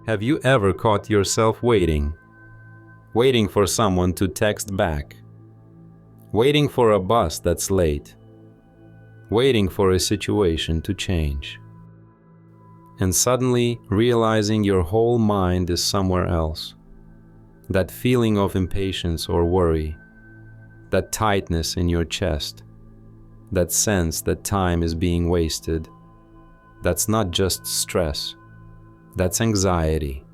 Have you ever caught yourself waiting? Waiting for someone to text back. Waiting for a bus that's late. Waiting for a situation to change. And suddenly realizing your whole mind is somewhere else. That feeling of impatience or worry. That tightness in your chest. That sense that time is being wasted. That's not just stress. That's anxiety.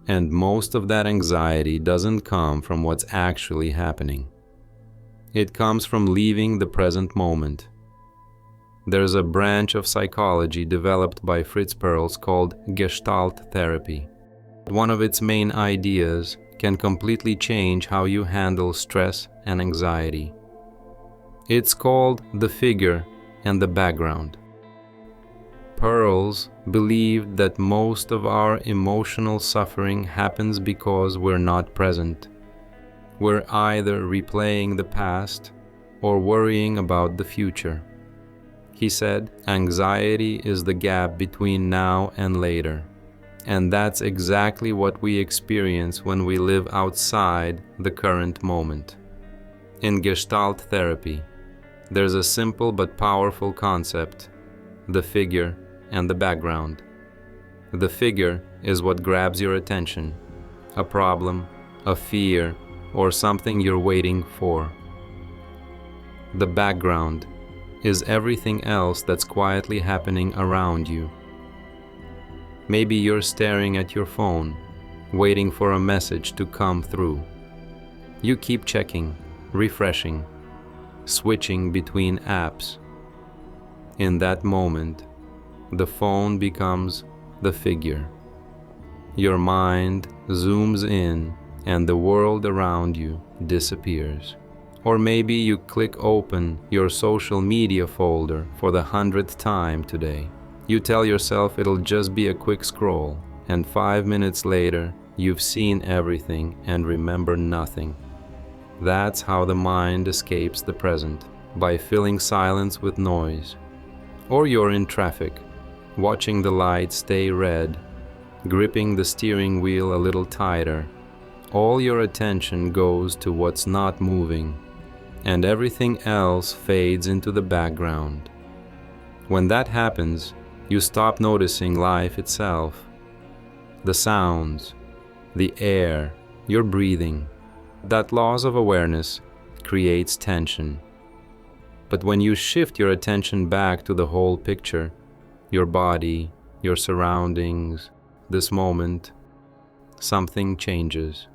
And most of that anxiety doesn't come from what's actually happening. It comes from leaving the present moment. There's a branch of psychology developed by Fritz Perls called Gestalt Therapy. One of its main ideas can completely change how you handle stress and anxiety. It's called the figure and the background. Perls believed that most of our emotional suffering happens because we're not present. We're either replaying the past or worrying about the future. He said, anxiety is the gap between now and later. And that's exactly what we experience when we live outside the current moment. In Gestalt Therapy, there's a simple but powerful concept: the figure and the background. The figure is what grabs your attention, a problem, a fear, or something you're waiting for. The background is everything else that's quietly happening around you. Maybe you're staring at your phone, waiting for a message to come through. You keep checking, refreshing, switching between apps. In that moment, the phone becomes the figure. Your mind zooms in and the world around you disappears. Or maybe you click open your social media folder for the 100th time today. You tell yourself it'll just be a quick scroll, and 5 minutes later, you've seen everything and remember nothing. That's how the mind escapes the present, by filling silence with noise. Or you're in traffic, watching the light stay red, gripping the steering wheel a little tighter. All your attention goes to what's not moving, and everything else fades into the background. When that happens, you stop noticing life itself. The sounds, the air, your breathing. That loss of awareness creates tension. But when you shift your attention back to the whole picture, your body, your surroundings, this moment, something changes.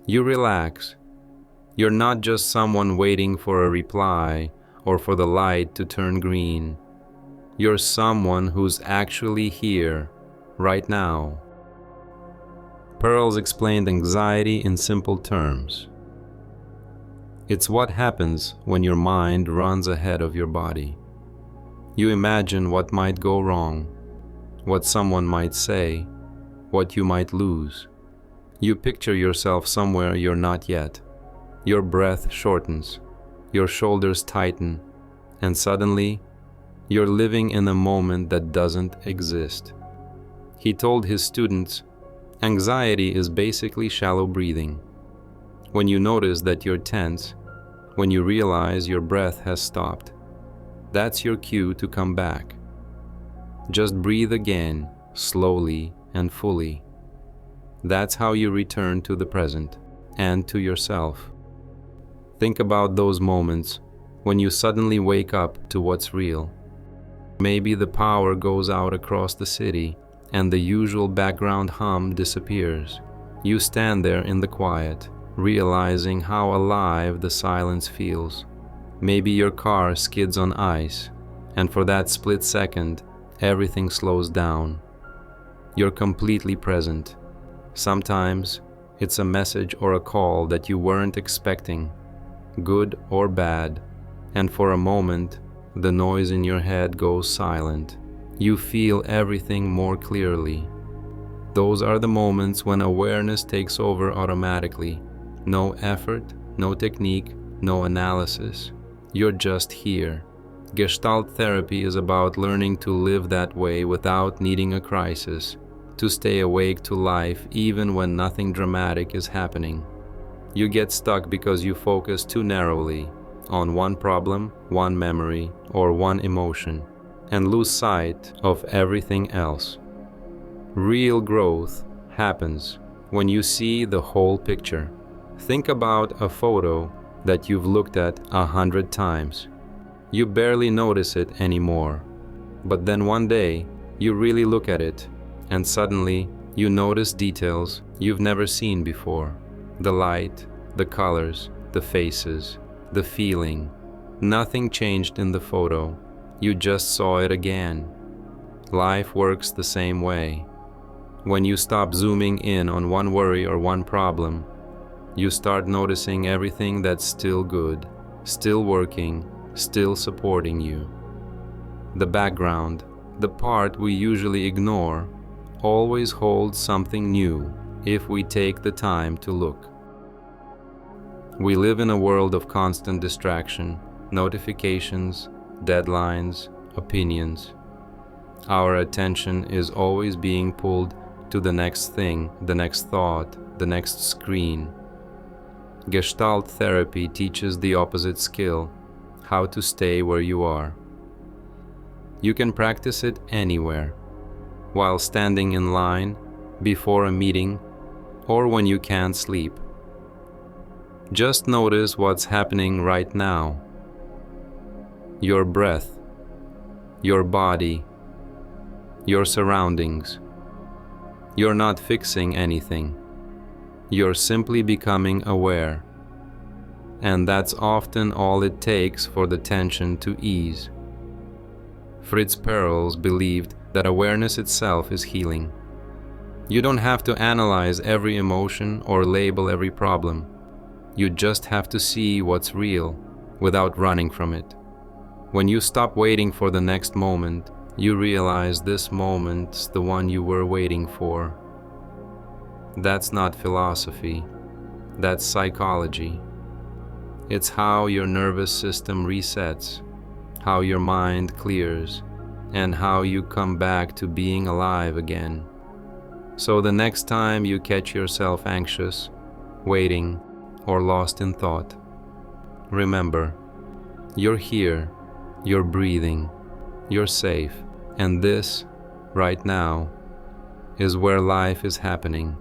You relax. You're not just someone waiting for a reply or for the light to turn green. You're someone who's actually here, right now. Perls explained anxiety in simple terms. It's what happens when your mind runs ahead of your body. You imagine what might go wrong, what someone might say, what you might lose. You picture yourself somewhere you're not yet. Your breath shortens, your shoulders tighten, and suddenly, you're living in a moment that doesn't exist. He told his students, anxiety is basically shallow breathing. When you notice that you're tense, when you realize your breath has stopped, that's your cue to come back. Just breathe again, slowly and fully. That's how you return to the present and to yourself. Think about those moments when you suddenly wake up to what's real. Maybe the power goes out across the city and the usual background hum disappears. You stand there in the quiet, realizing how alive the silence feels. Maybe your car skids on ice, and for that split second, everything slows down. You're completely present. Sometimes it's a message or a call that you weren't expecting, good or bad, and for a moment, the noise in your head goes silent. You feel everything more clearly. Those are the moments when awareness takes over automatically. No effort, no technique, no analysis. You're just here. Gestalt therapy is about learning to live that way without needing a crisis, to stay awake to life even when nothing dramatic is happening. You get stuck because you focus too narrowly on one problem, one memory, or one emotion, and lose sight of everything else. Real growth happens when you see the whole picture. Think about a photo that you've looked at 100 times. You barely notice it anymore. But then one day, you really look at it, and suddenly you notice details you've never seen before. The light, the colors, the faces, the feeling. Nothing changed in the photo. You just saw it again. Life works the same way. When you stop zooming in on one worry or one problem, you start noticing everything that's still good, still working, still supporting you. The background, the part we usually ignore, always holds something new if we take the time to look. We live in a world of constant distraction, notifications, deadlines, opinions. Our attention is always being pulled to the next thing, the next thought, the next screen. Gestalt Therapy teaches the opposite skill, how to stay where you are. You can practice it anywhere, while standing in line, before a meeting, or when you can't sleep. Just notice what's happening right now. Your breath, your body, your surroundings. You're not fixing anything. You're simply becoming aware. And that's often all it takes for the tension to ease. Fritz Perls believed that awareness itself is healing. You don't have to analyze every emotion or label every problem. You just have to see what's real without running from it. When you stop waiting for the next moment, you realize this moment's the one you were waiting for. That's not philosophy. That's psychology. It's how your nervous system resets, how your mind clears, and how you come back to being alive again. So the next time you catch yourself anxious, waiting, or lost in thought, remember, you're here, you're breathing, you're safe, and this, right now, is where life is happening.